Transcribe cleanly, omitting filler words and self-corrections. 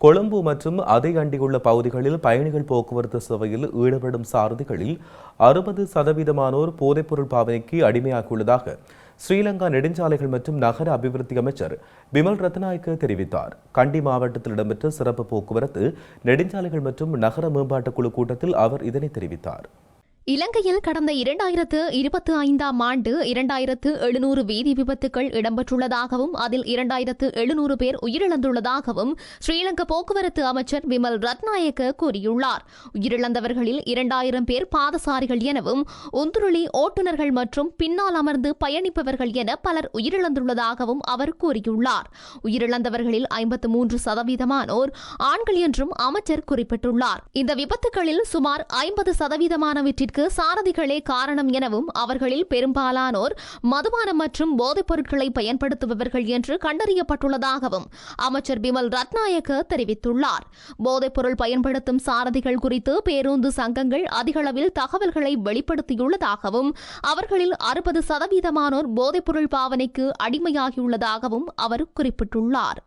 கொழும்பு மற்றும் அதை அண்டியுள்ள பகுதிகளில் பயணிகள் போக்குவரத்து சேவையில் ஈடுபடும் சாரதிகளில் 60% போதைப்பொருள் பாவனைக்கு அடிமையாகியுள்ளதாக ஸ்ரீலங்கா நெடுஞ்சாலைகள் மற்றும் நகர அபிவிருத்தி அமைச்சர் பிமல் ரத்நாயக்க தெரிவித்தார். கண்டி மாவட்டத்தில் இடம்பெற்ற சிறப்பு போக்குவரத்து நெடுஞ்சாலைகள் மற்றும் நகர மேம்பாட்டுக் குழு கூட்டத்தில் அவர் இதனை தெரிவித்தார். இலங்கையில் கடந்த 2025ஆம் ஆண்டு 2700 வீதி விபத்துகள் இடம்பெற்றுள்ளதாகவும் அதில் 2700 பேர் உயிரிழந்துள்ளதாகவும் ஸ்ரீலங்கா போக்குவரத்து அமைச்சர் விமல் ரத்நாயக்க கூறியுள்ளார். உயிரிழந்தவர்களில் 2000 பேர் பாதசாரிகள் எனவும் உந்துருளி ஓட்டுநர்கள் மற்றும் பின்னால் அமர்ந்து பயணிப்பவர்கள் என பலர் உயிரிழந்துள்ளதாகவும் அவர் கூறியுள்ளார். உயிரிழந்தவர்களில் 53% ஆண்கள் என்றும் அமைச்சர் குறிப்பிட்டுள்ளார். இந்த விபத்துகளில் சுமார் 50%-ஆனவற்றிற்கு சாரதிகளே காரணம் எனவும் அவர்களில் பெரும்பாலானோர் மதுபானம் மற்றும் போதைப் பொருட்களை பயன்படுத்துபவர்கள் என்று கண்டறியப்பட்டுள்ளதாகவும் அமைச்சர் பிமல் ரத்நாயக்க தெரிவித்துள்ளார். போதைப் பொருள் பயன்படுத்தும் சாரதிகள் குறித்து பேருந்து சங்கங்கள் அதிகளவில் தகவல்களை வெளிப்படுத்தியுள்ளதாகவும் அவர்களில் 60%-ஆனோர் போதைப் பொருள் பாவனைக்கு அடிமையாகியுள்ளதாகவும் அவர் குறிப்பிட்டுள்ளார்.